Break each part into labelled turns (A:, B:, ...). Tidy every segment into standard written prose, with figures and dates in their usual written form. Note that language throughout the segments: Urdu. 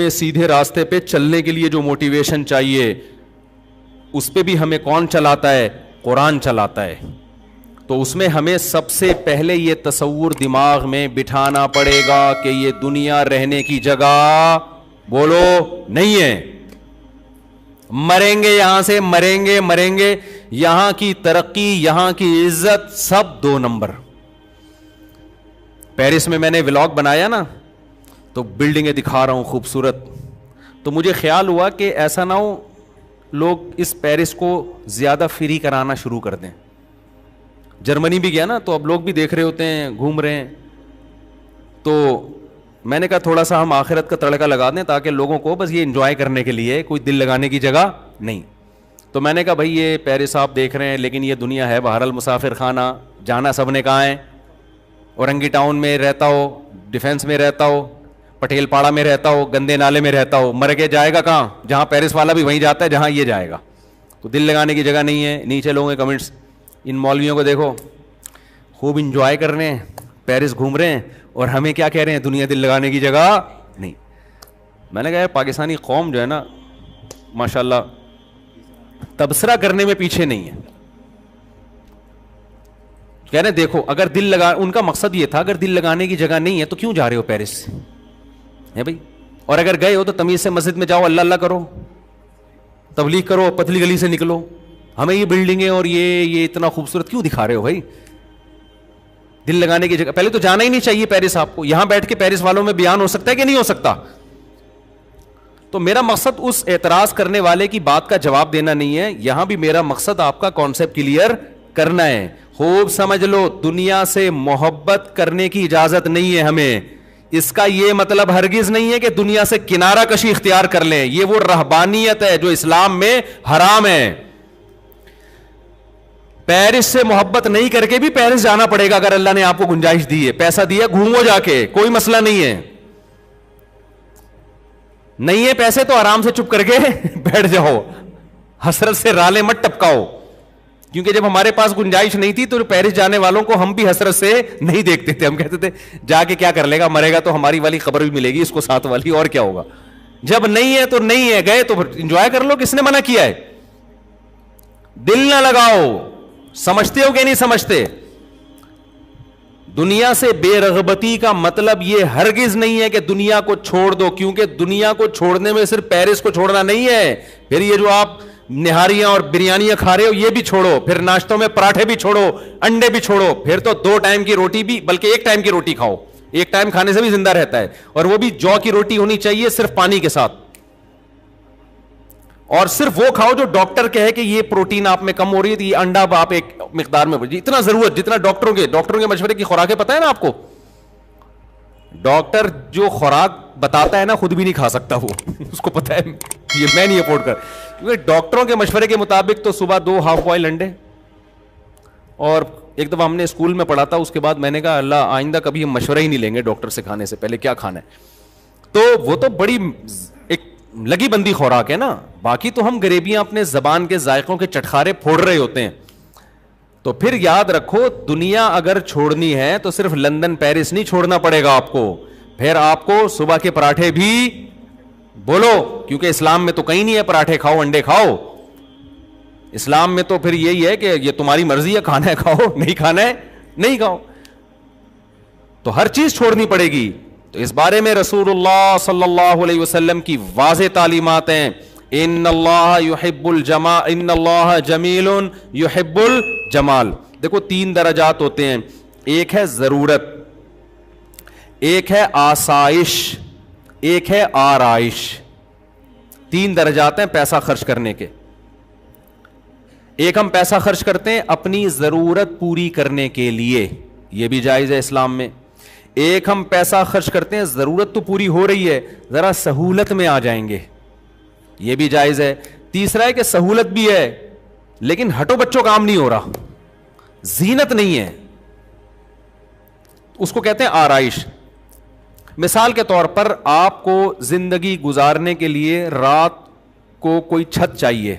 A: سیدھے راستے پہ چلنے کے لیے جو موٹیویشن چاہیے اس پہ بھی ہمیں کون چلاتا ہے؟ قرآن چلاتا ہے. تو اس میں ہمیں سب سے پہلے یہ تصور دماغ میں بٹھانا پڑے گا کہ یہ دنیا رہنے کی جگہ بولو نہیں ہے. مریں گے یہاں سے، مریں گے. یہاں کی ترقی، یہاں کی عزت سب 2 نمبر. پیرس میں نے ولاگ بنایا نا، تو بلڈنگیں دکھا رہا ہوں خوبصورت، تو مجھے خیال ہوا کہ ایسا نہ ہو لوگ اس پیرس کو زیادہ فری کرانا شروع کر دیں. جرمنی بھی گیا نا، تو اب لوگ بھی دیکھ رہے ہوتے ہیں، گھوم رہے ہیں. تو میں نے کہا تھوڑا سا ہم آخرت کا تڑکا لگا دیں تاکہ لوگوں کو بس یہ انجوائے کرنے کے لیے، کوئی دل لگانے کی جگہ نہیں. تو میں نے کہا بھائی یہ پیرس آپ دیکھ رہے ہیں، لیکن یہ دنیا ہے بہرحال مسافر خانہ. جانا سب نے کہاں ہے؟ اورنگی ٹاؤن میں رہتا ہو، ڈیفینس میں رہتا ہو، پٹیل پاڑا میں رہتا ہو، گندے نالے میں رہتا ہو، مر کے جائے گا کہاں؟ جہاں پیرس والا بھی وہیں جاتا ہے جہاں یہ جائے گا. تو دل لگانے کی جگہ نہیں ہے. نیچے لوگوں کے کمنٹس، ان مولویوں کو دیکھو خوب انجوائے کر رہے ہیں، پیرس گھوم رہے ہیں، اور ہمیں کیا کہہ رہے ہیں؟ دنیا دل لگانے کی جگہ نہیں. میں نے کہا یار پاکستانی قوم جو ہے نا ماشاءاللہ تبصرہ کرنے میں پیچھے نہیں ہے. کہہ رہے دیکھو اگر دل لگا، ان کا مقصد یہ تھا اگر دل لگانے کی جگہ نہیں ہے تو کیوں جا رہے ہو پیرس ہے بھائی؟ اور اگر گئے ہو تو تمیز سے مسجد میں جاؤ، اللہ اللہ کرو، تبلیغ کرو، پتلی گلی سے نکلو. ہمیں یہ بلڈنگیں اور یہ اتنا خوبصورت کیوں دکھا رہے ہو بھائی؟ دل لگانے کی جگہ پہلے تو جانا ہی نہیں چاہیے پیرس آپ کو. یہاں بیٹھ کے پیرس والوں میں بیان ہو سکتا ہے کہ نہیں ہو سکتا؟ تو میرا مقصد اس اعتراض کرنے والے کی بات کا جواب دینا نہیں ہے. یہاں بھی میرا مقصد آپ کا کانسیپٹ کلیئر کرنا ہے. خوب سمجھ لو، دنیا سے محبت کرنے کی اجازت نہیں ہے ہمیں. اس کا یہ مطلب ہرگز نہیں ہے کہ دنیا سے کنارہ کشی اختیار کر لیں. یہ وہ رہبانیت ہے جو اسلام میں حرام ہے. پیرس سے محبت نہیں کر کے بھی پیرس جانا پڑے گا اگر اللہ نے آپ کو گنجائش دی ہے، پیسہ دیا، گھومو جا کے، کوئی مسئلہ نہیں ہے. نہیں ہے پیسے تو آرام سے چپ کر کے بیٹھ جاؤ، حسرت سے رالے مت ٹپکاؤ. کیونکہ جب ہمارے پاس گنجائش نہیں تھی تو پیرس جانے والوں کو ہم بھی حسرت سے نہیں دیکھتے تھے. ہم کہتے تھے جا کے کیا کر لے گا، مرے گا تو ہماری والی خبر بھی ملے گی اس کو، ساتھ والی، اور کیا ہوگا. جب نہیں ہے تو نہیں ہے، گئے تو انجوائے کر لو. کس نے منع کیا ہے؟ دل نہ لگاؤ. سمجھتے ہو کہ نہیں سمجھتے؟ دنیا سے بے رغبتی کا مطلب یہ ہرگز نہیں ہے کہ دنیا کو چھوڑ دو، کیونکہ دنیا کو چھوڑنے میں صرف پیرس کو چھوڑنا نہیں ہے. پھر یہ جو آپ نہاریاں اور بریانیاں کھا رہے ہو یہ بھی چھوڑو، پھر ناشتوں میں پراٹھے بھی چھوڑو، انڈے بھی چھوڑو، پھر تو 2 ٹائم کی روٹی بھی، بلکہ 1 ٹائم کی روٹی کھاؤ. 1 ٹائم کھانے سے بھی زندہ رہتا ہے، اور وہ بھی جو کی روٹی ہونی چاہیے صرف پانی کے ساتھ. اور صرف وہ کھاؤ جو ڈاکٹر کہے کہ یہ پروٹین آپ میں کم ہو رہی ہے تو یہ انڈا آپ ایک مقدار میں اتنا ضرورت، جتنا ڈاکٹروں کے مشورے کی خوراکیں پتہ ہے نا آپ کو. ڈاکٹر جو خوراک بتاتا ہے نا خود بھی نہیں کھا سکتا وہ اس کو پتہ ہے یہ میں نہیں افورڈ کر. کیونکہ ڈاکٹروں کے مشورے کے مطابق تو صبح 2 ہاف بوائل انڈے. اور ایک دفعہ ہم نے اسکول میں پڑھا تھا، اس کے بعد میں نے کہا اللہ آئندہ کبھی ہم مشورہ ہی نہیں لیں گے ڈاکٹر سے کھانے سے پہلے کیا کھانا ہے. تو وہ تو بڑی ایک لگی بندی خوراک ہے نا. باقی تو ہم غریبیاں اپنے زبان کے ذائقوں کے چٹخارے پھوڑ رہے ہوتے ہیں. تو پھر یاد رکھو دنیا اگر چھوڑنی ہے تو صرف لندن پیرس نہیں چھوڑنا پڑے گا آپ کو. پھر آپ کو صبح کے پراٹھے بھی بولو، کیونکہ اسلام میں تو کہیں نہیں ہے پراٹھے کھاؤ انڈے کھاؤ. اسلام میں تو پھر یہی ہے کہ یہ تمہاری مرضی ہے، کھانا ہے کھاؤ، نہیں کھانا ہے نہیں کھاؤ. تو ہر چیز چھوڑنی پڑے گی. تو اس بارے میں رسول اللہ صلی اللہ علیہ وسلم کی واضح تعلیمات ہیں. ان اللہ یحب الجمال، ان اللہ جمیل یحب الجمال. دیکھو 3 درجات ہوتے ہیں، ایک ہے ضرورت، ایک ہے آسائش، ایک ہے آرائش. 3 درجات ہیں پیسہ خرچ کرنے کے. ایک ہم پیسہ خرچ کرتے ہیں اپنی ضرورت پوری کرنے کے لیے، یہ بھی جائز ہے اسلام میں. ایک ہم پیسہ خرچ کرتے ہیں ضرورت تو پوری ہو رہی ہے، ذرا سہولت میں آ جائیں گے، یہ بھی جائز ہے. تیسرا ہے کہ سہولت بھی ہے لیکن ہٹو بچوں کام نہیں ہو رہا، زینت نہیں ہے، اس کو کہتے ہیں آرائش. مثال کے طور پر آپ کو زندگی گزارنے کے لیے رات کو کوئی چھت چاہیے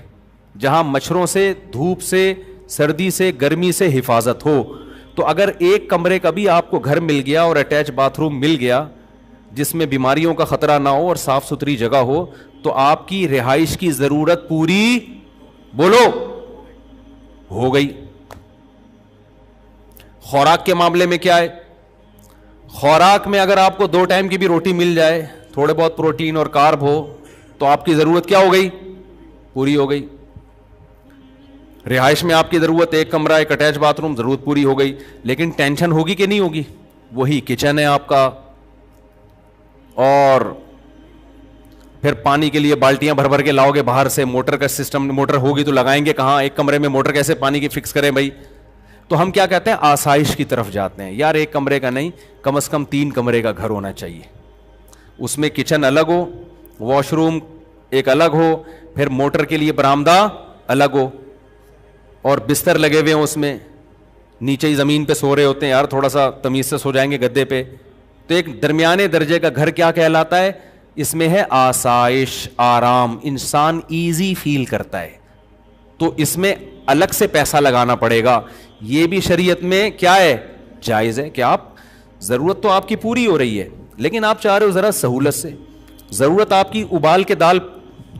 A: جہاں مچھروں سے، دھوپ سے، سردی سے، گرمی سے حفاظت ہو. تو اگر ایک کمرے کا بھی آپ کو گھر مل گیا اور اٹیچ باتھ روم مل گیا جس میں بیماریوں کا خطرہ نہ ہو اور صاف ستھری جگہ ہو, تو آپ کی رہائش کی ضرورت پوری بولو ہو گئی. خوراک کے معاملے میں کیا ہے؟ خوراک میں اگر آپ کو 2 ٹائم کی بھی روٹی مل جائے, تھوڑے بہت پروٹین اور کارب ہو, تو آپ کی ضرورت کیا ہو گئی؟ پوری ہو گئی. رہائش میں آپ کی ضرورت 1 کمرہ, 1 اٹیچ باتھ روم, ضرورت پوری ہو گئی. لیکن ٹینشن ہوگی کہ نہیں ہوگی؟ وہی کچن ہے آپ کا, اور پھر پانی کے لیے بالٹیاں بھر بھر کے لاؤ گے باہر سے, موٹر کا سسٹم, موٹر ہوگی تو لگائیں گے کہاں؟ 1 کمرے میں موٹر کیسے پانی کی فکس کریں بھائی؟ تو ہم کیا کہتے ہیں؟ آسائش کی طرف جاتے ہیں. یار 1 کمرے کا نہیں, کم از کم 3 کمرے کا گھر ہونا چاہیے. اس میں کچن الگ ہو, واش روم ایک الگ ہو, پھر موٹر کے لیے برآمدہ الگ ہو, اور بستر لگے ہوئے ہوں اس میں. نیچے ہی زمین پہ سو رہے ہوتے ہیں, یار تھوڑا سا تمیز سے سو جائیں گے گدے پہ. تو ایک درمیانے درجے کا گھر کیا کہلاتا ہے؟ اس میں ہے آسائش, آرام, انسان ایزی فیل کرتا ہے. تو اس میں الگ سے پیسہ لگانا پڑے گا. یہ بھی شریعت میں کیا ہے؟ جائز ہے کہ آپ, ضرورت تو آپ کی پوری ہو رہی ہے, لیکن آپ چاہ رہے ہو ذرا سہولت سے. ضرورت آپ کی ابال کے دال,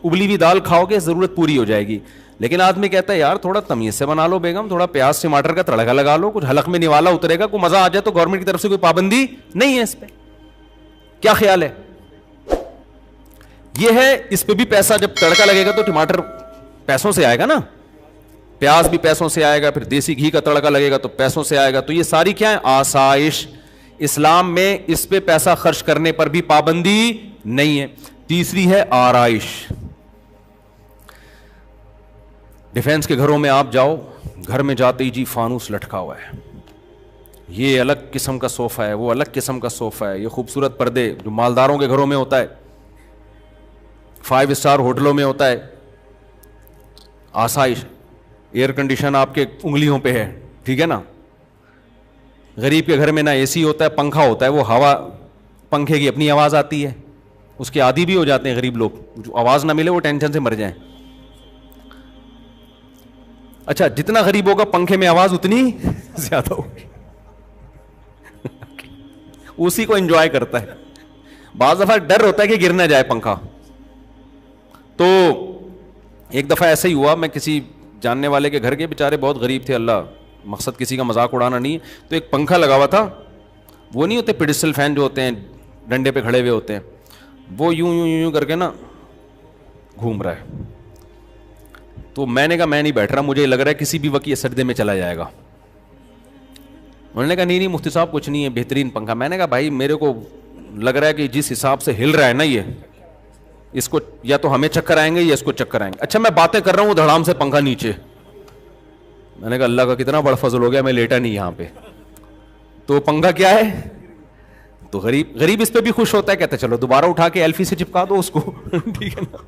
A: ابلی ہوئی دال کھاؤ گے, ضرورت پوری ہو جائے گی. لیکن آدمی کہتا ہے یار تھوڑا تمیز سے بنا لو بیگم, تھوڑا پیاز ٹماٹر کا تڑکا لگا لو, کچھ حلق میں نوالا اترے گا, کوئی مزہ آ جائے. تو گورنمنٹ کی طرف سے کوئی پابندی نہیں ہے اس پہ. کیا خیال ہے؟ یہ ہے, اس پہ بھی پیسہ, جب تڑکا لگے گا تو ٹماٹر پیسوں سے آئے گا نا, پیاز بھی پیسوں سے آئے گا, پھر دیسی گھی کا تڑکا لگے گا تو پیسوں سے آئے گا. تو یہ ساری کیا ہے؟ آسائش. اسلام میں اس پہ پیسہ خرچ کرنے پر بھی پابندی نہیں ہے. تیسری ہے آرائش. ڈیفینس کے گھروں میں آپ جاؤ, گھر میں جاتے ہی جی فانوس لٹکا ہوا ہے, یہ الگ قسم کا صوفہ ہے, وہ الگ قسم کا صوفہ ہے, یہ خوبصورت پردے جو مالداروں کے گھروں میں ہوتا ہے, 5 اسٹار ہوٹلوں میں ہوتا ہے. آسائش. ایئر کنڈیشن آپ کے انگلیوں پہ ہے, ٹھیک ہے نا. غریب کے گھر میں نہ اے سی ہوتا ہے, پنکھا ہوتا ہے, وہ ہوا, پنکھے کی اپنی آواز آتی ہے, اس کے عادی بھی ہو جاتے ہیں غریب لوگ, جو آواز نہ ملے وہ ٹینشن سے مر جائیں. اچھا, جتنا غریب ہوگا پنکھے میں آواز اتنی زیادہ ہوگی, اسی کو انجوائے کرتا ہے. بعض دفعہ ڈر ہوتا ہے کہ گر نہ جائے پنکھا. تو ایک دفعہ ایسا ہی ہوا, میں کسی جاننے والے کے گھر کے, بیچارے بہت غریب تھے, اللہ, مقصد کسی کا مذاق اڑانا نہیں ہے. تو ایک پنکھا لگا ہوا تھا, وہ نہیں ہوتے پیڈسٹل فین جو ہوتے ہیں ڈنڈے پہ کھڑے ہوئے ہوتے ہیں, وہ یوں یوں یوں کر کے نا گھوم رہا ہے. تو میں نے کہا میں نہیں بیٹھ رہا, مجھے لگ رہا ہے کسی بھی وقت یہ سجدے میں چلا جائے گا. انہوں نے کہا نہیں نہیں مفتی صاحب کچھ نہیں ہے, بہترین پنکھا. میں نے کہا بھائی میرے کو لگ رہا ہے کہ جس حساب سے ہل رہا ہے نا یہ, اس کو یا تو ہمیں چکر آئیں گے یا اس کو چکر آئیں گے. اچھا میں باتیں کر رہا ہوں, دھڑام سے پنکھا نیچے. میں نے کہا اللہ کا کتنا بڑا فضل ہو گیا, میں لیٹا نہیں یہاں پہ. تو پنکھا کیا ہے, تو غریب اس پہ بھی خوش ہوتا ہے, کہتا ہے چلو دوبارہ اٹھا کے ایلفی سے چپکا دو اس کو, ٹھیک ہے نا.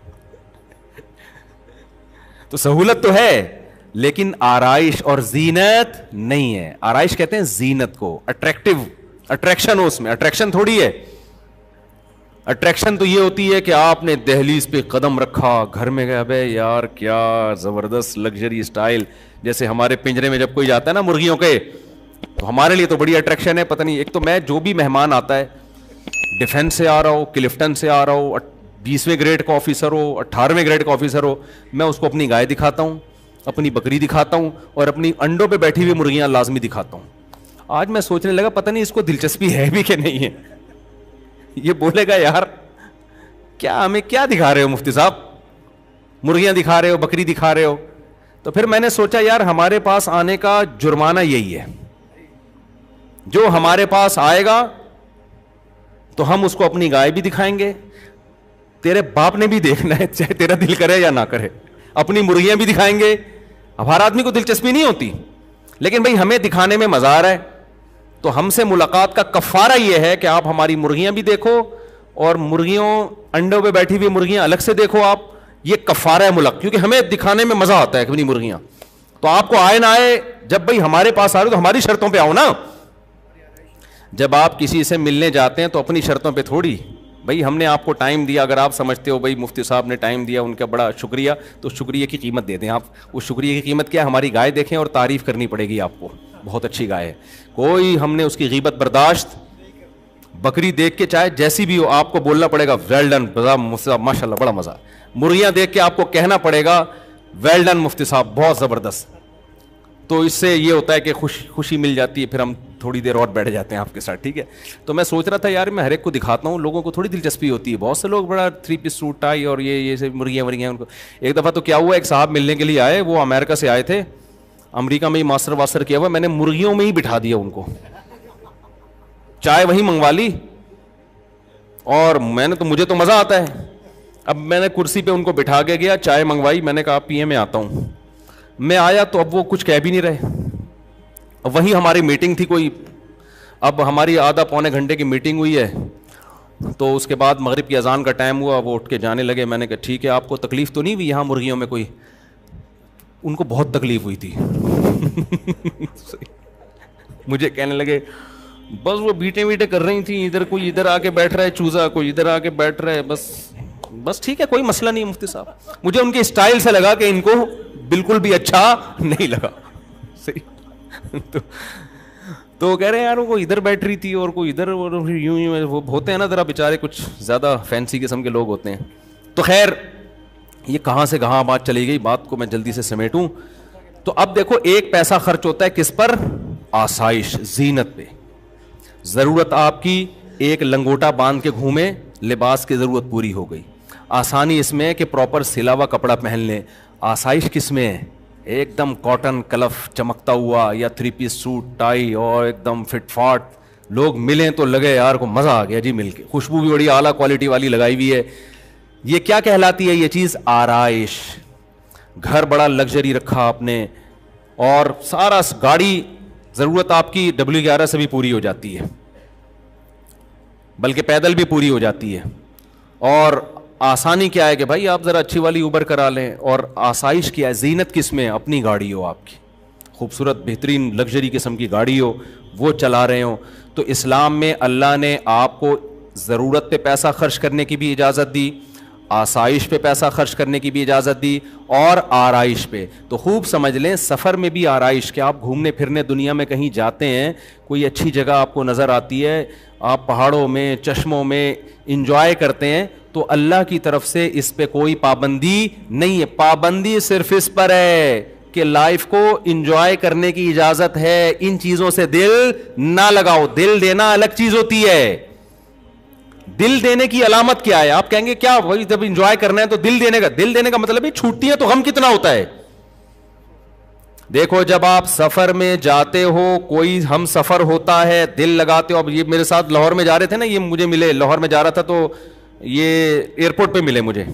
A: تو سہولت تو ہے, لیکن آرائش اور زینت نہیں ہے. آرائش کہتے ہیں زینت کو, اٹریکشن ہو اس میں, اٹریکشن تھوڑی ہے. اٹریکشن تو یہ ہوتی ہے کہ آپ نے دہلیز پہ قدم رکھا, گھر میں گیا, بے یار کیا زبردست لگژری اسٹائل. جیسے ہمارے پنجرے میں جب کوئی جاتا ہے نا مرغیوں کے, تو ہمارے لیے تو بڑی اٹریکشن ہے. پتہ نہیں, ایک تو میں جو بھی مہمان آتا ہے, ڈیفینس سے آ رہا ہو, کلفٹن سے آ رہا ہو, 20ویں گریڈ کا آفیسر ہو, 18ویں گریڈ کا آفیسر ہو, میں اس کو اپنی گائے دکھاتا ہوں, اپنی بکری دکھاتا ہوں, اور اپنی انڈوں پہ بیٹھی ہوئی مرغیاں لازمی دکھاتا ہوں. آج میں سوچنے لگا پتہ نہیں اس کو دلچسپی ہے بھی کہ نہیں ہے. یہ بولے گا یار کیا ہمیں کیا دکھا رہے ہو مفتی صاحب, مرغیاں دکھا رہے ہو, بکری دکھا رہے ہو. تو پھر میں نے سوچا یار ہمارے پاس آنے کا جرمانہ یہی ہے, جو ہمارے پاس آئے گا تو ہم اس کو اپنی گائے بھی دکھائیں گے, تیرے باپ نے بھی دیکھنا ہے چاہے تیرا دل کرے یا نہ کرے, اپنی مرغیاں بھی دکھائیں گے. اب ہر آدمی کو دلچسپی نہیں ہوتی, لیکن بھائی ہمیں دکھانے میں مزہ آ رہا ہے, تو ہم سے ملاقات کا کفارہ یہ ہے کہ آپ ہماری مرغیاں بھی دیکھو, اور مرغیوں انڈوں پہ بیٹھی ہوئی مرغیاں الگ سے دیکھو آپ. یہ کفارہ ہے ملک, کیونکہ ہمیں دکھانے میں مزہ آتا ہے اپنی مرغیاں. تو آپ کو آئے نہ آئے, جب بھائی ہمارے پاس آ رہے تو ہماری شرطوں پہ آؤ نا. جب آپ کسی سے ملنے جاتے ہیں تو اپنی شرطوں پہ تھوڑی, بھائی ہم نے آپ کو ٹائم دیا, اگر آپ سمجھتے ہو بھائی مفتی صاحب نے ٹائم دیا, ان کا بڑا شکریہ, تو شکریہ کی قیمت دے دیں آپ. اس شکریہ کی قیمت کیا ہے, ہماری گائے دیکھیں اور تعریف کرنی پڑے گی آپ کو, بہت اچھی گائے ہے. کوئی ہم نے اس کی غیبت برداشت بکری دیکھ کے چاہے جیسی بھی ہو آپ کو بولنا پڑے گا ویل ڈن ماشاء اللہ بڑا مزہ. مرغیاں دیکھ کے آپ کو کہنا پڑے گا ویل ڈن مفتی صاحب بہت زبردست. تو اس سے یہ ہوتا ہے کہ خوشی مل جاتی ہے, پھر ہم تھوڑی دیر اور بیٹھ جاتے ہیں آپ کے ساتھ. ٹھیک ہے, تو میں سوچ رہا تھا یار میں ہر ایک کو دکھاتا ہوں, لوگوں کو تھوڑی دلچسپی ہوتی ہے. بہت سے لوگ بڑا 3 پیس سوٹ ٹائی اور یہ سے مرغیاں ان کو. ایک دفعہ تو کیا ہوا, ایک صاحب ملنے کے لیے آئے, وہ امریکہ سے آئے تھے, امریکہ میں ہی ماسٹر واسٹر کیا ہوا, میں نے مرغیوں میں ہی بٹھا دیا ان کو, چائے وہیں منگوا لی, اور مجھے تو مزہ آتا ہے. اب میں نے کرسی پہ ان کو بٹھا کے گیا, چائے منگوائی, میں نے کہا پیے میں آتا ہوں. میں آیا تو اب وہ کچھ کہہ بھی نہیں رہے. وہیں ہماری میٹنگ تھی کوئی, اب ہماری آدھا پونے گھنٹے کی میٹنگ ہوئی ہے, تو اس کے بعد مغرب کی اذان کا ٹائم ہوا, وہ اٹھ کے جانے لگے. میں نے کہا ٹھیک ہے, آپ کو تکلیف تو نہیں ہوئی یہاں مرغیوں میں کوئی؟ ان کو بہت تکلیف ہوئی تھی. مجھے کہنے لگے بس وہ بیٹے ویٹے کر رہی تھیں, ادھر کوئی ادھر آ کے بیٹھ رہا ہے چوزا, کوئی ادھر آ کے بیٹھ رہا ہے, بس ٹھیک ہے کوئی مسئلہ نہیں مفتی صاحب. مجھے ان کے اسٹائل سے لگا کہ ان کو بالکل بھی اچھا نہیں لگا. صحیح. تو کہہ رہے ہیں یار وہ ادھر بیٹھ رہی تھی اور کوئی ادھر, یوں وہ ہوتے ہیں نا ذرا بیچارے کچھ زیادہ فینسی قسم کے لوگ ہوتے ہیں. تو خیر یہ کہاں سے کہاں بات چلی گئی, بات کو میں جلدی سے سمیٹوں. تو اب دیکھو ایک پیسہ خرچ ہوتا ہے کس پر؟ آسائش, زینت پہ. ضرورت آپ کی ایک لنگوٹا باندھ کے گھومے, لباس کی ضرورت پوری ہو گئی. آسانی اس میں ہے کہ پراپر سلا ہوا کپڑا پہن لیں. آسائش کس میں ہے؟ ایک دم کاٹن کلف چمکتا ہوا, یا 3 پیس سوٹ ٹائی اور ایک دم فٹ فاٹ. لوگ ملیں تو لگے یار کو مزہ آ گیا جی مل کے, خوشبو بھی بڑی اعلیٰ کوالٹی والی لگائی ہوئی ہے. یہ کیا کہلاتی ہے یہ چیز؟ آرائش. گھر بڑا لگژری رکھا آپ نے, اور سارا گاڑی ضرورت آپ کی W11 سے بھی پوری ہو جاتی ہے, بلکہ پیدل بھی پوری ہو جاتی ہے. اور آسانی کیا ہے کہ بھائی آپ ذرا اچھی والی اوبر کرا لیں. اور آسائش کیا ہے, زینت کس میں؟ اپنی گاڑی ہو آپ کی, خوبصورت بہترین لگژری قسم کی گاڑی ہو, وہ چلا رہے ہوں. تو اسلام میں اللہ نے آپ کو ضرورت پہ پیسہ خرچ کرنے کی بھی اجازت دی, آسائش پہ پیسہ خرچ کرنے کی بھی اجازت دی, اور آرائش پہ. تو خوب سمجھ لیں سفر میں بھی آرائش, کہ آپ گھومنے پھرنے دنیا میں کہیں جاتے ہیں, کوئی اچھی جگہ آپ کو نظر آتی ہے, آپ پہاڑوں میں چشموں میں انجوائے کرتے ہیں, تو اللہ کی طرف سے اس پہ کوئی پابندی نہیں ہے. پابندی صرف اس پر ہے کہ لائف کو انجوائے کرنے کی اجازت ہے, ان چیزوں سے دل نہ لگاؤ. دل دینا الگ چیز ہوتی ہے. دل دینے کی علامت کیا ہے؟ آپ کہیں گے کیا وہی جب انجوائے کرنا ہے تو دل دینے کا مطلب ہے چھوٹتی ہے تو غم کتنا ہوتا ہے. دیکھو جب آپ سفر میں جاتے ہو, کوئی ہم سفر ہوتا ہے, دل لگاتے ہو. اب یہ میرے ساتھ لاہور میں جا رہے تھے نا, یہ مجھے ملے, لاہور میں جا رہا تھا تو یہ ایئرپورٹ پہ ملے مجھے,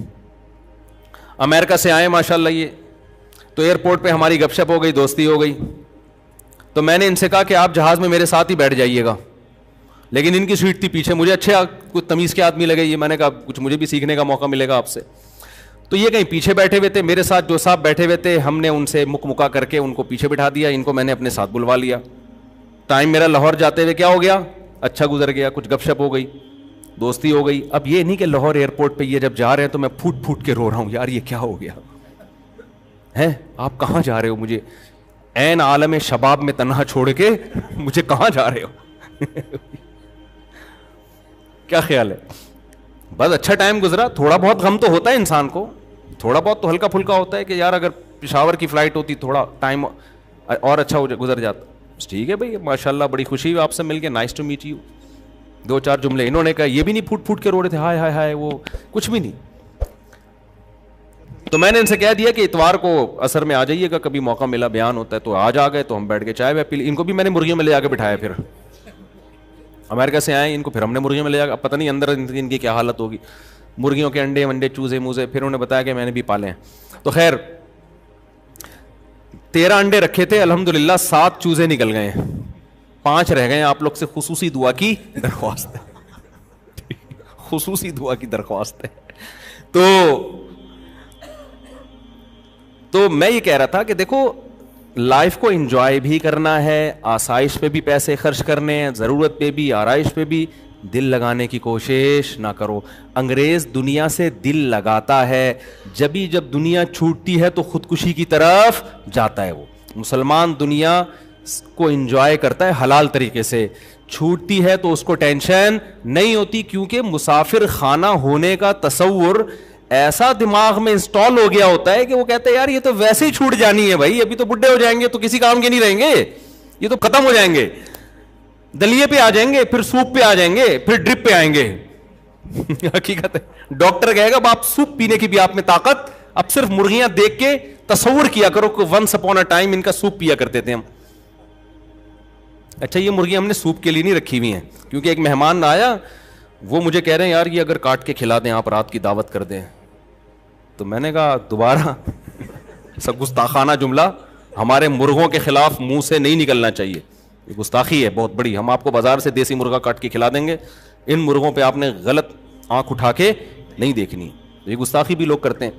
A: امریکہ سے آئے ماشاءاللہ. یہ تو ایئرپورٹ پہ ہماری گپ شپ ہو گئی, دوستی ہو گئی. تو میں نے ان سے کہا کہ آپ جہاز میں میرے ساتھ ہی بیٹھ جائیے گا, لیکن ان کی سیٹ تھی پیچھے. مجھے اچھے کچھ تمیز کے آدمی لگے یہ, میں نے کہا کچھ مجھے بھی سیکھنے کا موقع ملے گا آپ سے. تو یہ کہیں پیچھے بیٹھے ہوئے تھے, میرے ساتھ جو صاحب بیٹھے ہوئے تھے ہم نے ان سے مکا کر کے ان کو پیچھے بٹھا دیا, ان کو میں نے اپنے ساتھ بلوا لیا. ٹائم میرا لاہور جاتے ہوئے کیا ہو گیا, اچھا گزر گیا, کچھ گپ شپ ہو گئی, دوستی ہو گئی. اب یہ نہیں کہ لاہور ایئرپورٹ پہ یہ جب جا رہے ہیں تو میں پھوٹ پھوٹ کے رو رہا ہوں یار یہ کیا ہو گیا ہے, آپ کہاں جا رہے ہو, مجھے عین عالم شباب میں تنہا چھوڑ کے مجھے کہاں جا رہے ہو. کیا خیال ہے؟ بس اچھا ٹائم گزرا. تھوڑا بہت غم تو ہوتا ہے انسان کو, تھوڑا بہت تو ہلکا پھلکا ہوتا ہے کہ یار اگر پشاور کی فلائٹ ہوتی تھوڑا ٹائم اور اچھا گزر جاتا. ٹھیک ہے بھائی ماشاءاللہ, بڑی خوشی ہوئی آپ سے مل کے, نائس ٹو میٹ یو. 2-4 جملے انہوں نے کہا, یہ بھی نہیں پھوٹ پھوٹ کے رو رہے تھے ہائے ہائے ہائے, وہ کچھ بھی نہیں. تو میں نے ان سے کہہ دیا کہ اتوار کو عصر میں آ جائیے گا, کبھی موقع ملا بیان ہوتا ہے. تو آج آ گئے, تو ہم بیٹھ کے چائے پی لی. ان کو بھی میں نے مرغیوں میں لے جا کے بٹھایا, پھر امریکہ سے آئے ان کو پھر ہم نے مرغیوں میں لے جا, اب پتہ نہیں اندر ان کی کیا حالت ہوگی, مرغیوں کے انڈے ونڈے چوزے موزے. پھر انہوں نے بتایا کہ میں نے بھی پالے ہیں. تو خیر 13 انڈے رکھے تھے, الحمدللہ 7 چوزے نکل گئے ہیں, 5 رہ گئے. آپ لوگ سے خصوصی دعا کی درخواست ہے, خصوصی دعا کی درخواست ہے. تو میں یہ کہہ رہا تھا کہ دیکھو لائف کو انجوائے بھی کرنا ہے, آسائش پہ بھی پیسے خرچ کرنے ہیں, ضرورت پہ بھی, آرائش پہ بھی. دل لگانے کی کوشش نہ کرو. انگریز دنیا سے دل لگاتا ہے, جب دنیا چھوٹتی ہے تو خودکشی کی طرف جاتا ہے. وہ مسلمان دنیا کو انجوائے کرتا ہے حلال طریقے سے. چھوٹتی ہے تو اس کو ٹینشن نہیں ہوتی, کیونکہ مسافر خانہ ہونے کا تصور ایسا دماغ میں انسٹال ہو گیا ہوتا ہے کہ وہ کہتے ہیں یار یہ تو ویسے ہی چھوٹ جانی ہے بھائی, ابھی تو بڈھے ہو جائیں گے تو کسی کام کے نہیں رہیں گے, یہ تو ختم ہو جائیں گے, دلیے پہ آ جائیں گے, پھر سوپ پہ آ جائیں گے, پھر ڈرپ پہ آئیں گے. حقیقت ہے, ڈاکٹر کہے گا آپ سوپ پینے کی بھی آپ میں طاقت, اب صرف مرغیاں دیکھ کے تصور کیا کرو کہ ونس اپون اے ٹائم ان کا سوپ پیا کرتے تھے ہم. اچھا یہ مرغیاں ہم نے سوپ کے لیے نہیں رکھی ہوئی ہیں, کیونکہ ایک مہمان آیا, وہ مجھے کہہ رہے ہیں یار یہ اگر کاٹ کے کھلا دیں آپ, رات کی دعوت کر دیں. تو میں نے کہا دوبارہ سب گستاخانہ جملہ ہمارے مرغوں کے خلاف منہ سے نہیں نکلنا چاہیے, یہ گستاخی ہے بہت بڑی. ہم آپ کو بازار سے دیسی مرغا کاٹ کے کھلا دیں گے, ان مرغوں پہ آپ نے غلط آنکھ اٹھا کے نہیں دیکھنی, یہ گستاخی بھی لوگ کرتے ہیں.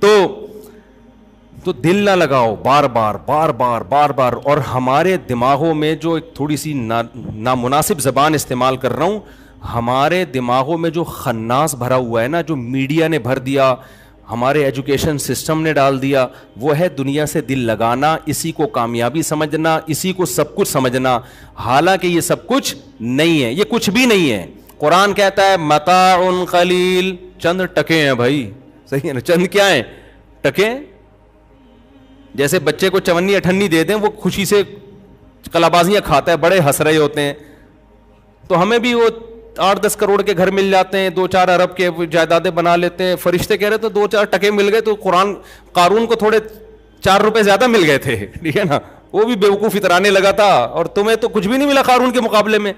A: تو دل نہ لگاؤ بار بار بار بار بار بار. اور ہمارے دماغوں میں جو ایک تھوڑی سی نامناسب زبان استعمال کر رہا ہوں, ہمارے دماغوں میں جو خناس بھرا ہوا ہے نا, جو میڈیا نے بھر دیا, ہمارے ایجوکیشن سسٹم نے ڈال دیا, وہ ہے دنیا سے دل لگانا, اسی کو کامیابی سمجھنا, اسی کو سب کچھ سمجھنا. حالانکہ یہ سب کچھ نہیں ہے, یہ کچھ بھی نہیں ہے. قرآن کہتا ہے متاع قلیل, چند ٹکے ہیں بھائی, صحیح ہے نا, چند کیا ہیں, ٹکے. جیسے بچے کو چونی اٹھنی دے دیں, وہ خوشی سے کلابازیاں کھاتا ہے, بڑے ہنس رہے ہوتے ہیں. تو ہمیں بھی وہ 8-10 کروڑ کے گھر مل جاتے ہیں, 2-4 ارب کے جائیدادیں بنا لیتے ہیں. فرشتے کہہ رہے تو 2-4 ٹکے مل گئے, تو قارون کو تھوڑے 4 روپے زیادہ مل گئے تھے, ٹھیک ہے نا, وہ بھی بیوقوف اترانے لگا تھا, اور تمہیں تو کچھ بھی نہیں ملا قارون کے مقابلے میں.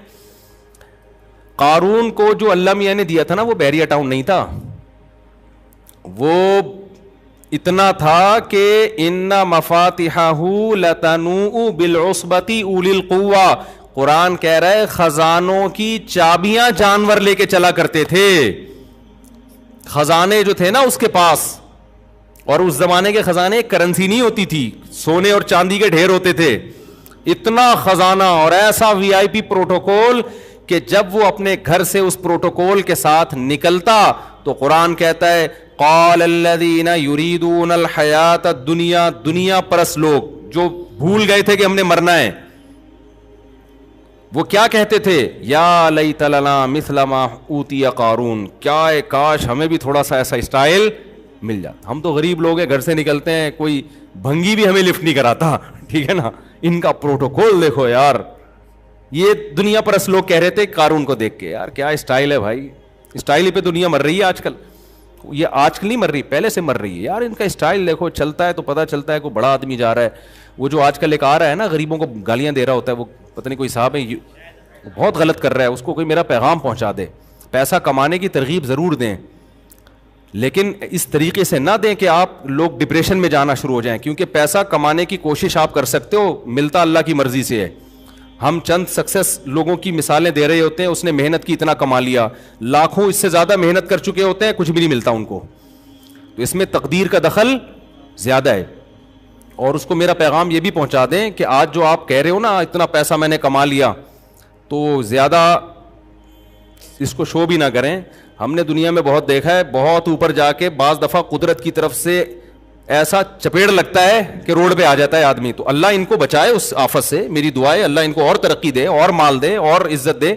A: قارون کو جو اللہ میاں نے دیا تھا نا, وہ بحریہ ٹاؤن نہیں تھا, وہ اتنا تھا کہ ان مفاتحہ لتنوء بالعصبۃ اولی القوہ. قرآن کہہ رہا ہے خزانوں کی چابیاں جانور لے کے چلا کرتے تھے, خزانے جو تھے نا اس کے پاس. اور اس زمانے کے خزانے کرنسی نہیں ہوتی تھی, سونے اور چاندی کے ڈھیر ہوتے تھے. اتنا خزانہ اور ایسا وی آئی پی پروٹوکول کہ جب وہ اپنے گھر سے اس پروٹوکول کے ساتھ نکلتا تو قرآن کہتا ہے قال الذین یریدون الحیات الدنیا, دنیا پرس لوگ جو بھول گئے تھے کہ ہم نے مرنا ہے, وہ کیا کہتے تھے, یا لیت لنا مثل ما اوتی قارون, کیا کاش ہمیں بھی تھوڑا سا ایسا اسٹائل مل جاتا. ہم تو غریب لوگ ہیں, گھر سے نکلتے ہیں, کوئی بھنگی بھی ہمیں لفٹ نہیں کراتا, ٹھیک ہے نا. ان کا پروٹوکول دیکھو یار. یہ دنیا پرس لوگ کہہ رہے تھے قارون کو دیکھ کے, یار کیا اسٹائل ہے بھائی, اسٹائل ہی پہ دنیا مر رہی ہے آج کل. یہ آج کل نہیں مر رہی, پہلے سے مر رہی ہے یار. ان کا اسٹائل دیکھو, چلتا ہے تو پتہ چلتا ہے کوئی بڑا آدمی جا رہا ہے. وہ جو آج کل ایک آ رہا ہے نا, غریبوں کو گالیاں دے رہا ہوتا ہے, وہ پتہ نہیں کوئی صاحب ہے, بہت غلط کر رہا ہے, اس کو کوئی میرا پیغام پہنچا دے. پیسہ کمانے کی ترغیب ضرور دیں, لیکن اس طریقے سے نہ دیں کہ آپ لوگ ڈپریشن میں جانا شروع ہو جائیں, کیونکہ پیسہ کمانے کی کوشش آپ کر سکتے ہو, ملتا اللہ کی مرضی سے ہے. ہم چند سکسیس لوگوں کی مثالیں دے رہے ہوتے ہیں, اس نے محنت کی اتنا کما لیا, لاکھوں اس سے زیادہ محنت کر چکے ہوتے ہیں, کچھ بھی نہیں ملتا ان کو. تو اس میں تقدیر کا دخل زیادہ ہے. اور اس کو میرا پیغام یہ بھی پہنچا دیں کہ آج جو آپ کہہ رہے ہو نا اتنا پیسہ میں نے کما لیا, تو زیادہ اس کو شو بھی نہ کریں. ہم نے دنیا میں بہت دیکھا ہے, بہت اوپر جا کے بعض دفعہ قدرت کی طرف سے ایسا چپیڑ لگتا ہے کہ روڈ پہ آ جاتا ہے آدمی. تو اللہ ان کو بچائے اس آفت سے, میری دعا ہے اللہ ان کو اور ترقی دے, اور مال دے, اور عزت دے.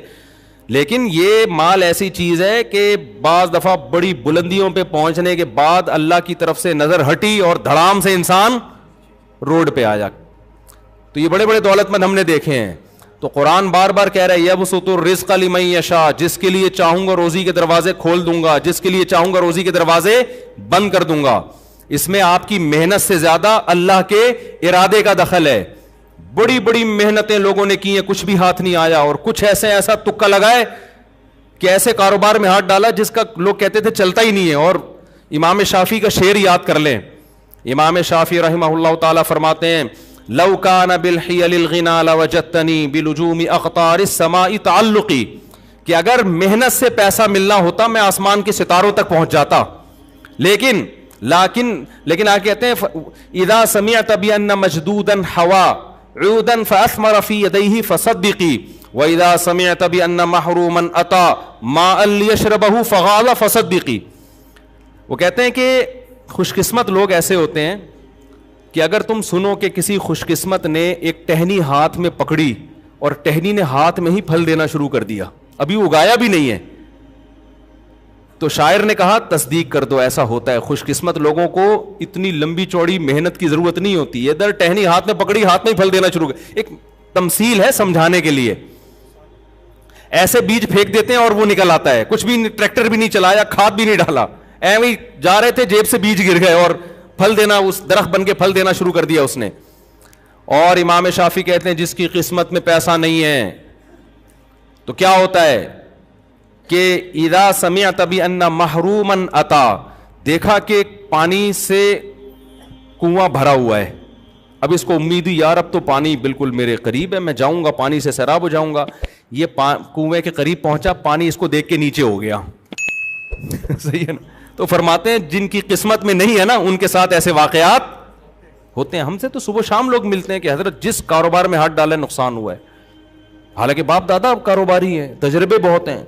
A: لیکن یہ مال ایسی چیز ہے کہ بعض دفعہ بڑی بلندیوں پہ پہنچنے کے بعد اللہ کی طرف سے نظر ہٹی اور دھڑام سے انسان روڈ پہ آ جا. تو یہ بڑے بڑے دولت مند ہم نے دیکھے ہیں. تو قرآن بار بار کہہ رہا ہے یبسط الرزق لمن یشاء, جس کے لیے چاہوں گا روزی کے دروازے کھول دوں گا, جس کے لیے چاہوں گا روزی کے دروازے بند کر دوں گا. اس میں آپ کی محنت سے زیادہ اللہ کے ارادے کا دخل ہے. بڑی بڑی محنتیں لوگوں نے کی ہیں, کچھ بھی ہاتھ نہیں آیا, اور کچھ ایسا تکا لگائے کہ ایسے کاروبار میں ہاتھ ڈالا جس کا لوگ کہتے تھے چلتا ہی نہیں ہے. اور امام شافعی کا شعر یاد کر لیں. امام شافعی رحمہ اللہ تعالی فرماتے ہیں لو کان بالحیل الغنا لوجدتنی بلجوم اقطار السماء تعلقی, کہ اگر محنت سے پیسہ ملنا ہوتا میں آسمان کے ستاروں تک پہنچ جاتا. لیکن آگے کہتے ہیں اذا سمعت بان مجدودا حوا عودا فاثمر في يديه فصدقي واذا سمعت بان محروما اتى ماء ليشربه فغال فصدقي. وہ کہتے ہیں کہ خوش قسمت لوگ ایسے ہوتے ہیں کہ اگر تم سنو کہ کسی خوش قسمت نے ایک ٹہنی ہاتھ میں پکڑی اور ٹہنی نے ہاتھ میں ہی پھل دینا شروع کر دیا, ابھی اگایا بھی نہیں ہے. تو شاعر نے کہا تصدیق کر دو ایسا ہوتا ہے, خوش قسمت لوگوں کو اتنی لمبی چوڑی محنت کی ضرورت نہیں ہوتی ہے, ادھر ٹہنی ہاتھ میں پکڑی, ہاتھ میں ہی پھل دینا شروع کر. ایک تمثیل ہے سمجھانے کے لیے. ایسے بیج پھینک دیتے ہیں اور وہ نکل آتا ہے, کچھ بھی, ٹریکٹر بھی نہیں چلایا, کھاد بھی نہیں ڈالا, ایویں جا رہے تھے جیب سے بیج گر گئے اور پھل دینا, اس درخت بن کے پھل دینا شروع کر دیا اس نے. اور امام شافعی کہتے ہیں جس کی قسمت میں پیسہ نہیں ہے تو کیا ہوتا ہے کہ اذا سمعت بان محروما اتا, دیکھا کہ پانی سے کنواں بھرا ہوا ہے, اب اس کو امید ہوئی یار اب تو پانی بالکل میرے قریب ہے, میں جاؤں گا پانی سے سیراب ہو جاؤں گا. یہ کنویں کے قریب پہنچا, پانی اس کو دیکھ کے نیچے ہو گیا. صحیح ہے نا. تو فرماتے ہیں جن کی قسمت میں نہیں ہے نا ان کے ساتھ ایسے واقعات ہوتے ہیں. ہم سے تو صبح شام لوگ ملتے ہیں کہ حضرت جس کاروبار میں ہاتھ ڈالا نقصان ہوا ہے, حالانکہ باپ دادا کاروباری ہیں, تجربے بہت ہیں.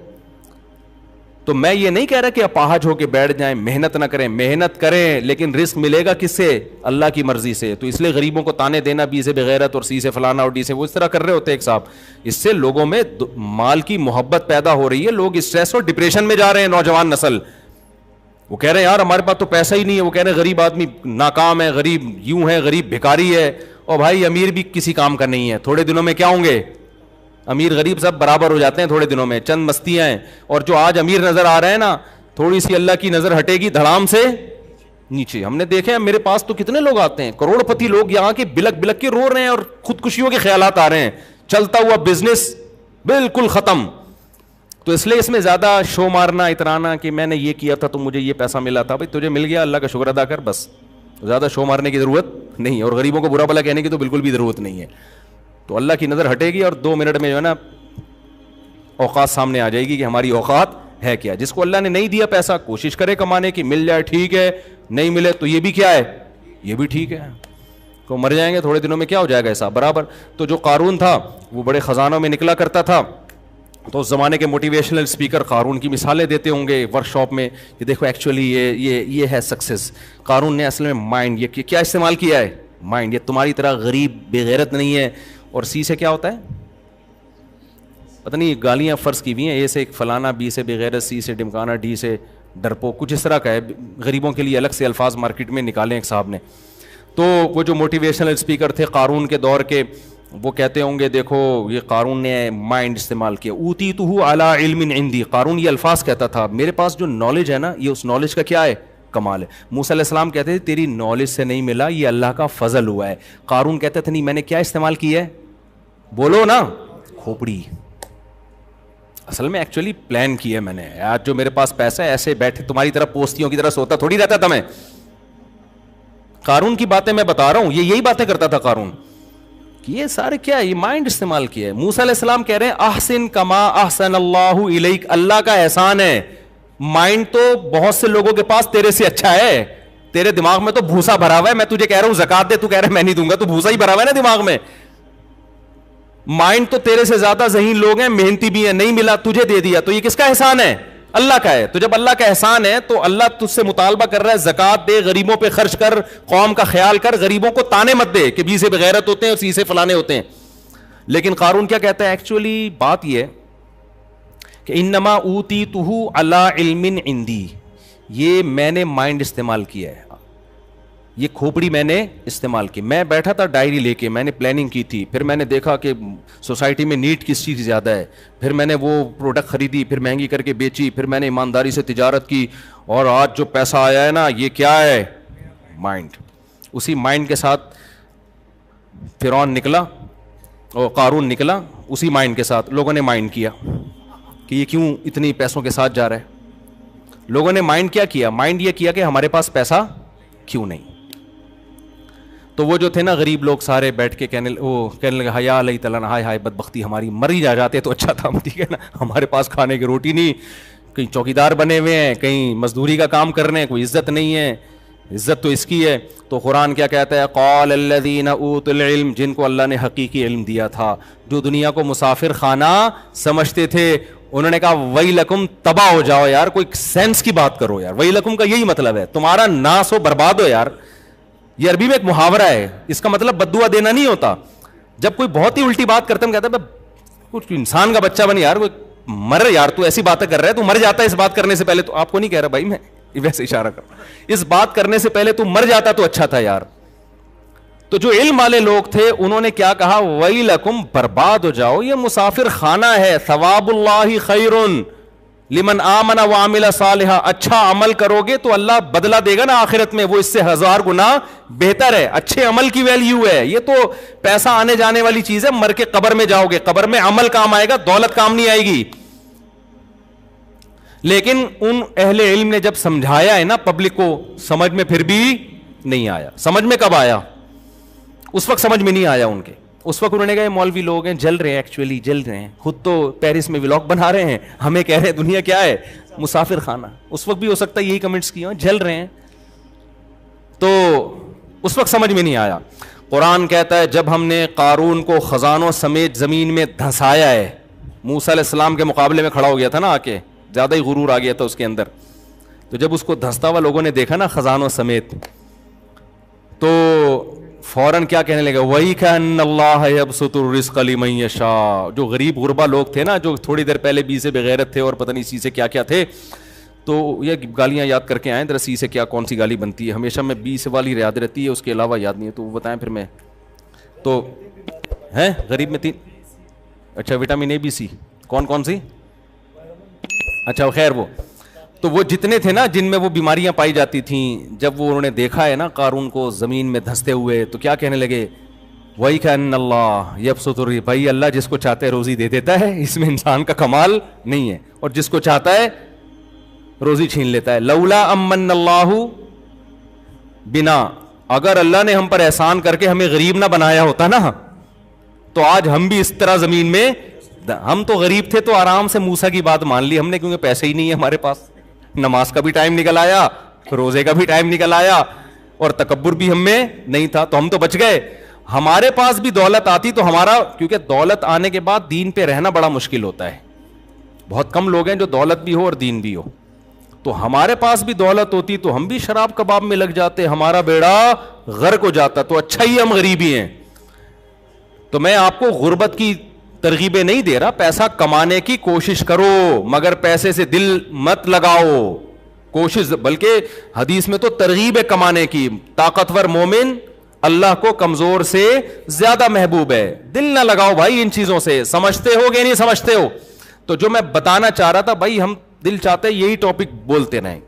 A: تو میں یہ نہیں کہہ رہا کہ اپاہج ہو کے بیٹھ جائیں, محنت نہ کریں, محنت کریں, لیکن رزق ملے گا کس سے؟ اللہ کی مرضی سے. تو اس لیے غریبوں کو تانے دینا, بی سے بغیرت اور سی سے فلانا اور ڈی سے, وہ اس طرح کر رہے ہوتے ہیں ایک صاحب, اس سے لوگوں میں مال کی محبت پیدا ہو رہی ہے, لوگ اسٹریس اور ڈپریشن میں جا رہے ہیں. نوجوان نسل وہ کہہ رہے ہیں یار ہمارے پاس تو پیسہ ہی نہیں ہے, وہ کہہ رہے ہیں غریب آدمی ناکام ہے, غریب یوں ہے, غریب بھکاری ہے. اور بھائی امیر بھی کسی کام کا نہیں ہے, تھوڑے دنوں میں کیا ہوں گے, امیر غریب سب برابر ہو جاتے ہیں تھوڑے دنوں میں, چند مستیاں ہیں. اور جو آج امیر نظر آ رہے ہیں نا, تھوڑی سی اللہ کی نظر ہٹے گی دھڑام سے نیچے. ہم نے دیکھے ہیں, میرے پاس تو کتنے لوگ آتے ہیں, کروڑ پتی لوگ یہاں کے بلک بلک کے رو رہے ہیں اور خودکشیوں کے خیالات آ رہے ہیں, چلتا ہوا بزنس بالکل ختم. تو اس لیے اس میں زیادہ شو مارنا, اترانا کہ میں نے یہ کیا تھا تو مجھے یہ پیسہ ملا تھا, بھائی تجھے مل گیا اللہ کا شکر ادا کر, بس. زیادہ شو مارنے کی ضرورت نہیں ہے, اور غریبوں کو برا بھلا کہنے کی تو بالکل بھی ضرورت نہیں ہے. تو اللہ کی نظر ہٹے گی اور 2 منٹ میں جو ہے نا اوقات سامنے آ جائے گی کہ ہماری اوقات ہے کیا. جس کو اللہ نے نہیں دیا پیسہ, کوشش کرے کمانے کی, مل جائے ٹھیک ہے, نہیں ملے تو یہ بھی کیا ہے, یہ بھی ٹھیک ہے. تو مر جائیں گے تھوڑے دنوں میں, کیا ہو جائے گا ایسا برابر. تو جو قارون تھا وہ بڑے خزانوں میں نکلا کرتا تھا, تو اس زمانے کے موٹیویشنل اسپیکر قارون کی مثالیں دیتے ہوں گے ورک شاپ میں کہ دیکھو ایکچولی یہ ہے سکسیس. قارون نے اصل میں مائنڈ, یہ کیا استعمال کیا ہے, مائنڈ. یہ تمہاری طرح غریب بے غیرت نہیں ہے. اور سی سے کیا ہوتا ہے پتہ نہیں, گالیاں فرض کی ہوئی ہیں, اے سے فلانا, بی سے بغیرت, سی سے ڈمکانا, ڈی سے ڈرپو, کچھ اس طرح کا ہے. غریبوں کے لیے الگ سے الفاظ مارکیٹ میں نکالے ایک صاحب نے. تو وہ جو موٹیویشنل اسپیکر تھے قارون کے دور کے, وہ کہتے ہوں گے دیکھو یہ قارون نے مائنڈ استعمال کیا. اوتیتہ علی علم عندی, قارون یہ الفاظ کہتا تھا میرے پاس جو نالج ہے نا, یہ اس نالج کا کیا ہے, کمال ہے. موسیٰ علیہ السلام کہتے تھے تیری نالج سے نہیں ملا, یہ اللہ کا فضل ہوا ہے. قارون کہتا تھا نہیں میں نے کیا استعمال کیا ہے, بولو نا, کھوپڑی. اصل میں ایکچولی پلان کیا ہے میں نے, آج جو میرے پاس پیسہ ہے ایسے بیٹھے تمہاری طرح پوستیوں کی طرح سوتا تھوڑی رہتا تھا میں. قارون کی باتیں میں بتا رہا ہوں, یہ یہی باتیں کرتا تھا قارون, کہ یہ سارے کیا ہے, یہ مائنڈ استعمال کیا ہے. موسیٰ علیہ السلام کہہ رہے ہیں احسن کما احسن اللہ الیک, اللہ کا احسان ہے. مائنڈ تو بہت سے لوگوں کے پاس تیرے سے اچھا ہے, تیرے دماغ میں تو بھوسا بھرا ہوا ہے. میں تجھے کہہ رہا ہوں زکات دے, تو کہہ رہا ہے میں نہیں دوں گا, تو بھوسا ہی بھرا ہوا ہے نا دماغ میں. مائنڈ تو تیرے سے زیادہ ذہین لوگ ہیں, محنتی بھی ہیں, نہیں ملا تجھے دے دیا, تو یہ کس کا احسان ہے, اللہ کا ہے. تو جب اللہ کا احسان ہے تو اللہ تجھ سے مطالبہ کر رہا ہے زکات دے, غریبوں پہ خرچ کر, قوم کا خیال کر, غریبوں کو تانے مت دے کہ بی سے بغیرت ہوتے ہیں اور سی سے فلانے ہوتے ہیں. لیکن قارون کیا کہتا ہے, ایکچولی بات یہ کہ انما اوتیتہ علی علم عندی, یہ میں نے مائنڈ استعمال کیا ہے, یہ کھوپڑی میں نے استعمال کی. میں بیٹھا تھا ڈائری لے کے, میں نے پلاننگ کی تھی, پھر میں نے دیکھا کہ سوسائٹی میں نیڈ کس چیز زیادہ ہے, پھر میں نے وہ پروڈکٹ خریدی, پھر مہنگی کر کے بیچی, پھر میں نے ایمانداری سے تجارت کی, اور آج جو پیسہ آیا ہے نا یہ کیا ہے, مائنڈ. اسی مائنڈ کے ساتھ فرعون نکلا اور قارون نکلا, اسی مائنڈ کے ساتھ. لوگوں نے مائنڈ کیا کہ یہ کیوں اتنی پیسوں کے ساتھ جا رہا ہے. لوگوں نے مائنڈ کیا کیا, مائنڈ یہ کیا کہ ہمارے پاس پیسہ کیوں نہیں. تو وہ جو تھے نا غریب لوگ سارے بیٹھ کے کہنے لگے حیا علیہ تعالیٰ, ہائے ہائے بدبختی ہماری, مر ہی جاتے تو اچھا تھا, ٹھیک ہے نا, ہمارے پاس کھانے کی روٹی نہیں, کہیں چوکیدار بنے ہوئے ہیں, کہیں مزدوری کا کام کر رہے ہیں, کوئی عزت نہیں ہے, عزت تو اس کی ہے. تو قرآن کیا کہتا ہے, قال الذین اوتوا العلم, جن کو اللہ نے حقیقی علم دیا تھا, جو دنیا کو مسافر خانہ سمجھتے تھے, انہوں نے کہا ویلکم, تباہ ہو جاؤ یار, کوئی سینس کی بات کرو یار. ویلکم کا یہی مطلب ہے تمہارا ناس ہو, برباد ہو یار. یہ عربی میں ایک محاورہ ہے, اس کا مطلب بد دعا دینا نہیں ہوتا. جب کوئی بہت ہی الٹی بات کرتا ہے کہتا ہے کچھ انسان کا بچہ بن یار, وہ مر یار, تو ایسی باتیں کر رہا ہے, تو مر جاتا ہے اس بات کرنے سے پہلے. تو آپ کو نہیں کہہ رہا بھائی, میں ویسے اشارہ کر رہا ہوں, اس بات کرنے سے پہلے تو مر جاتا تو اچھا تھا یار. تو جو علم والے لوگ تھے انہوں نے کیا کہا, ویلکم, برباد ہو جاؤ, یہ مسافر خانہ ہے. ثواب اللہ خیر لمن آمن وعمل صالحا, اچھا عمل کرو گے تو اللہ بدلہ دے گا نا آخرت میں, وہ اس سے 1000 گنا بہتر ہے. اچھے عمل کی ویلیو ہے. یہ تو پیسہ آنے جانے والی چیز ہے, مر کے قبر میں جاؤ گے, قبر میں عمل کام آئے گا, دولت کام نہیں آئے گی. لیکن ان اہل علم نے جب سمجھایا ہے نا پبلک کو, سمجھ میں پھر بھی نہیں آیا. سمجھ میں کب آیا؟ اس وقت سمجھ میں نہیں آیا ان کے. اس وقت انہوں نے کہا مولوی لوگ ہیں, جل رہے ہیں, ایکچولی جل رہے ہیں, خود تو پیرس میں ولاگ بنا رہے ہیں, ہمیں کہہ رہے ہیں دنیا کیا ہے, مسافر خانہ. اس وقت بھی ہو سکتا ہے یہی کمنٹس کیے ہوں, جل رہے ہیں. تو اس وقت سمجھ میں نہیں آیا. قرآن کہتا ہے جب ہم نے قارون کو خزانوں سمیت زمین میں دھنسایا ہے, موسیٰ علیہ السلام کے مقابلے میں کھڑا ہو گیا تھا نا آ کے, زیادہ ہی غرور آ گیا تھا اس کے اندر. تو جب اس کو دھنستا ہوا لوگوں نے دیکھا نا خزانوں سمیت, تو فوراً کیا کہنے لگا, وہی کان اللہ یبسط الرزق لمن یشاء. جو غریب غربا لوگ تھے نا, جو تھوڑی دیر پہلے بی سے بغیرت تھے اور پتہ نہیں سی سے کیا کیا تھے, تو یہ گالیاں یاد کر کے آئیں ذرا, سی سے کیا کون سی گالی بنتی ہے. ہمیشہ میں بی سے والی یاد رہتی ہے, اس کے علاوہ یاد نہیں ہے, تو وہ بتائیں پھر میں. تو ہیں غریب میں 3, اچھا وٹامن اے بی سی, کون کون سی, اچھا خیر وہ. تو وہ جتنے تھے نا جن میں وہ بیماریاں پائی جاتی تھیں, جب وہ انہوں نے دیکھا ہے نا قارون کو زمین میں دھنستے ہوئے, تو کیا کہنے لگے, وہی کان اللہ یبسط الرزق, بھائی اللہ جس کو چاہتا ہے روزی دے دیتا ہے, اس میں انسان کا کمال نہیں ہے, اور جس کو چاہتا ہے روزی چھین لیتا ہے. لولا امن اللہ بنا, اگر اللہ نے ہم پر احسان کر کے ہمیں غریب نہ بنایا ہوتا نا, تو آج ہم بھی اس طرح زمین میں, ہم تو غریب تھے تو آرام سے موسیٰ کی بات مان لی ہم نے, کیونکہ پیسے ہی نہیں ہے ہمارے پاس, نماز کا بھی ٹائم نکل آیا, روزے کا بھی ٹائم نکل آیا, اور تکبر بھی ہم میں نہیں تھا, تو ہم تو بچ گئے. ہمارے پاس بھی دولت آتی تو ہمارا, کیونکہ دولت آنے کے بعد دین پہ رہنا بڑا مشکل ہوتا ہے, بہت کم لوگ ہیں جو دولت بھی ہو اور دین بھی ہو. تو ہمارے پاس بھی دولت ہوتی تو ہم بھی شراب کباب میں لگ جاتے, ہمارا بیڑا غرق ہو جاتا. تو اچھا ہی ہم غریب ہی ہیں. تو میں آپ کو غربت کی ترغیبیں نہیں دے رہا, پیسہ کمانے کی کوشش کرو, مگر پیسے سے دل مت لگاؤ, کوشش. بلکہ حدیث میں تو ترغیب ہے کمانے کی, طاقتور مومن اللہ کو کمزور سے زیادہ محبوب ہے. دل نہ لگاؤ بھائی ان چیزوں سے, سمجھتے ہو کہ نہیں سمجھتے ہو. تو جو میں بتانا چاہ رہا تھا بھائی, ہم دل چاہتے ہیں یہی ٹاپک بولتے رہیں,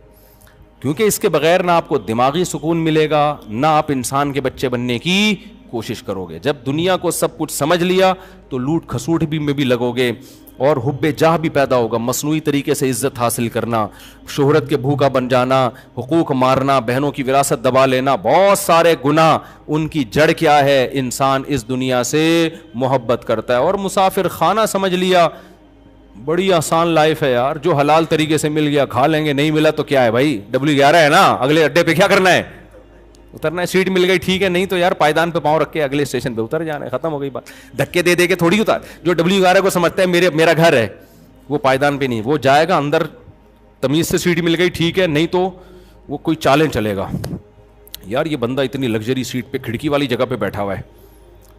A: کیونکہ اس کے بغیر نہ آپ کو دماغی سکون ملے گا, نہ آپ انسان کے بچے بننے کی کوشش کرو گے. جب دنیا کو سب کچھ سمجھ لیا تو لوٹ کھسوٹ بھی میں بھی لگو گے, اور حب جاہ بھی پیدا ہوگا, مصنوعی طریقے سے عزت حاصل کرنا, شہرت کے بھوکا بن جانا, حقوق مارنا, بہنوں کی وراثت دبا لینا, بہت سارے گناہ. ان کی جڑ کیا ہے, انسان اس دنیا سے محبت کرتا ہے. اور مسافر خانہ سمجھ لیا, بڑی آسان لائف ہے یار, جو حلال طریقے سے مل گیا کھا لیں گے, نہیں ملا تو کیا ہے بھائی, W11 ہے نا, اگلے اڈے پہ کیا کرنا ہے, اترنا ہے. سیٹ مل گئی ٹھیک ہے, نہیں تو یار پائدان پہ پاؤں رکھ کے اگلے اسٹیشن پہ اتر جانا ہے, ختم ہو گئی بات. دھکے دے دے کے تھوڑی اتار. جو W11 کو سمجھتا ہے میرا گھر ہے, وہ پائدان پہ نہیں, وہ جائے گا اندر, تمیز سے سیٹ مل گئی ٹھیک ہے, نہیں تو وہ کوئی چالیں چلے گا. یار یہ بندہ اتنی لگژری سیٹ پہ کھڑکی والی جگہ پہ بیٹھا ہوا ہے.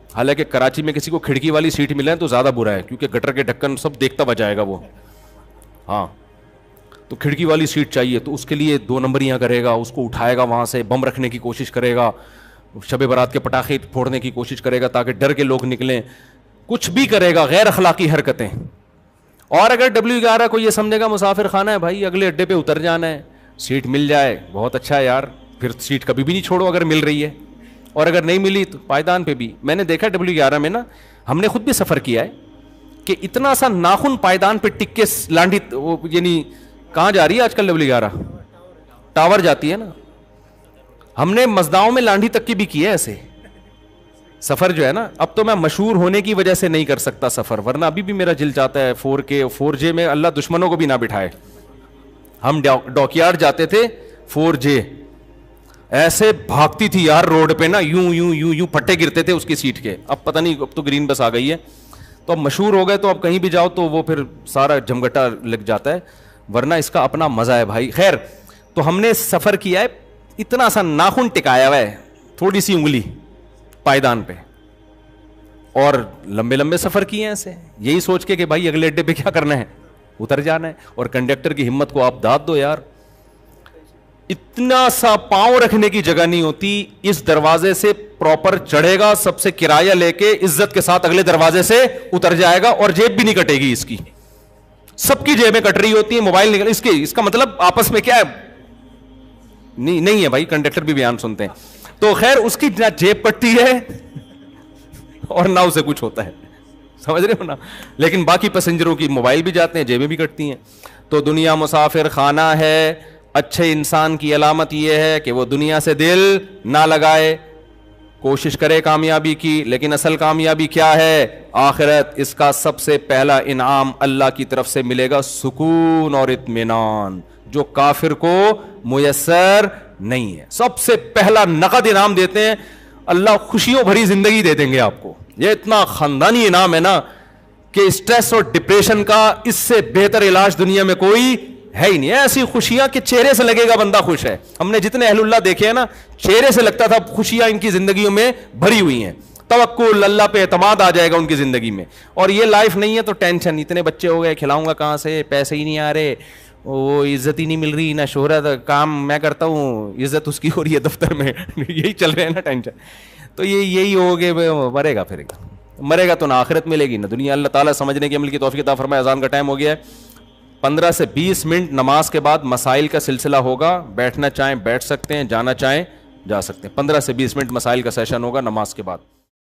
A: حالانکہ کراچی میں کسی کو کھڑکی والی سیٹ ملے تو زیادہ برا ہے, کیونکہ گٹر کے ڈھکن سب دیکھتا بجائے گا وہ. ہاں تو کھڑکی والی سیٹ چاہیے, تو اس کے لیے 2 نمبریاں کرے گا, اس کو اٹھائے گا, وہاں سے بم رکھنے کی کوشش کرے گا, شب برات کے پٹاخے پھوڑنے کی کوشش کرے گا تاکہ ڈر کے لوگ نکلیں, کچھ بھی کرے گا, غیر اخلاقی حرکتیں. اور اگر W11 کو یہ سمجھے گا مسافر خانہ ہے بھائی, اگلے اڈے پہ اتر جانا ہے, سیٹ مل جائے بہت اچھا ہے یار, پھر سیٹ کبھی بھی نہیں چھوڑو اگر مل رہی ہے, اور اگر نہیں ملی تو پائدان پہ بھی. میں نے دیکھا W11 میں نا, ہم نے خود بھی سفر کیا ہے, کہ اتنا سا ناخن پائدان پہ ٹک کے لانڈی, یعنی کہاں جا رہی ہے آج کل W11, ٹاور جاتی ہے نا. ہم نے مزداؤں میں لانڈی تک کی بھی کی ہے ایسے سفر جو ہے نا. اب تو میں مشہور ہونے کی وجہ سے نہیں کر سکتا سفر, ورنہ ابھی بھی میرا دل چاہتا ہے 4K 4J میں, اللہ دشمنوں کو بھی نہ بٹھائے. ہم ڈاک یارڈ جاتے تھے 4J, ایسے بھاگتی تھی یار روڈ پہ نا, یوں یوں یوں یوں پھٹے گرتے تھے اس کی سیٹ کے. اب پتہ نہیں, اب تو گرین بس آ گئی ہے, تو اب مشہور ہو گئے, تو اب کہیں بھی جاؤ تو وہ پھر سارا جمگٹا لگ جاتا ہے, ورنہ اس کا اپنا مزہ ہے بھائی. خیر, تو ہم نے سفر کیا ہے, اتنا سا ناخن ٹکایا ہوا ہے, تھوڑی سی انگلی پائدان پہ, اور لمبے لمبے سفر کیے ہیں ایسے, یہی سوچ کے کہ بھائی اگلے اڈے پہ کیا کرنا ہے, اتر جانا ہے. اور کنڈکٹر کی ہمت کو آپ داد دو یار, اتنا سا پاؤں رکھنے کی جگہ نہیں ہوتی, اس دروازے سے پراپر چڑھے گا, سب سے کرایہ لے کے عزت کے ساتھ اگلے دروازے سے اتر جائے گا, اور جیب بھی نہیں کٹے گی اس کی, سب کی جیبیں کٹ رہی ہوتی ہیں, موبائل نکل, اس کا مطلب آپس میں کیا ہے, نہیں ہے بھائی, کنڈکٹر بھی بیان سنتے ہیں. تو خیر اس کی نہ جیب کٹتی ہے اور نہ اسے کچھ ہوتا ہے, سمجھ رہے ہو نا, لیکن باقی پیسنجروں کی موبائل بھی جاتے ہیں, جیبیں بھی کٹتی ہیں. تو دنیا مسافر خانہ ہے. اچھے انسان کی علامت یہ ہے کہ وہ دنیا سے دل نہ لگائے, کوشش کرے کامیابی کی, لیکن اصل کامیابی کیا ہے, آخرت. اس کا سب سے پہلا انعام اللہ کی طرف سے ملے گا سکون اور اطمینان, جو کافر کو میسر نہیں ہے. سب سے پہلا نقد انعام دیتے ہیں, اللہ خوشیوں بھری زندگی دے دیں گے آپ کو. یہ اتنا خاندانی انعام ہے نا کہ اسٹریس اور ڈپریشن کا اس سے بہتر علاج دنیا میں کوئی ہے ہی نہیں. ایسی خوشیاں کہ چہرے سے لگے گا بندہ خوش ہے. ہم نے جتنے اہل اللہ دیکھے ہیں نا, چہرے سے لگتا تھا خوشیاں ان کی زندگیوں میں بھری ہوئی ہیں, توکل اللہ پہ اعتماد آ جائے گا ان کی زندگی میں. اور یہ لائف نہیں ہے تو ٹینشن, اتنے بچے ہو گئے, کھلاؤں گا کہاں سے, پیسے ہی نہیں آ رہے, وہ عزت ہی نہیں مل رہی, نہ شہرت, کام میں کرتا ہوں, عزت اس کی ہو رہی ہے دفتر میں, یہی چل رہے ہیں نا ٹینشن. تو یہی ہو گئے, مرے گا پھر مرے گا تو نہ آخرت ملے گی نہ دنیا. اللہ تعالیٰ سمجھنے کی عمل کی توفیق عطا فرمائے. اذان کا ٹائم ہو گیا ہے. 15 سے 20 منٹ نماز کے بعد مسائل کا سلسلہ ہوگا, بیٹھنا چاہیں بیٹھ سکتے ہیں, جانا چاہیں جا سکتے ہیں. 15 سے 20 منٹ مسائل کا سیشن ہوگا نماز کے بعد.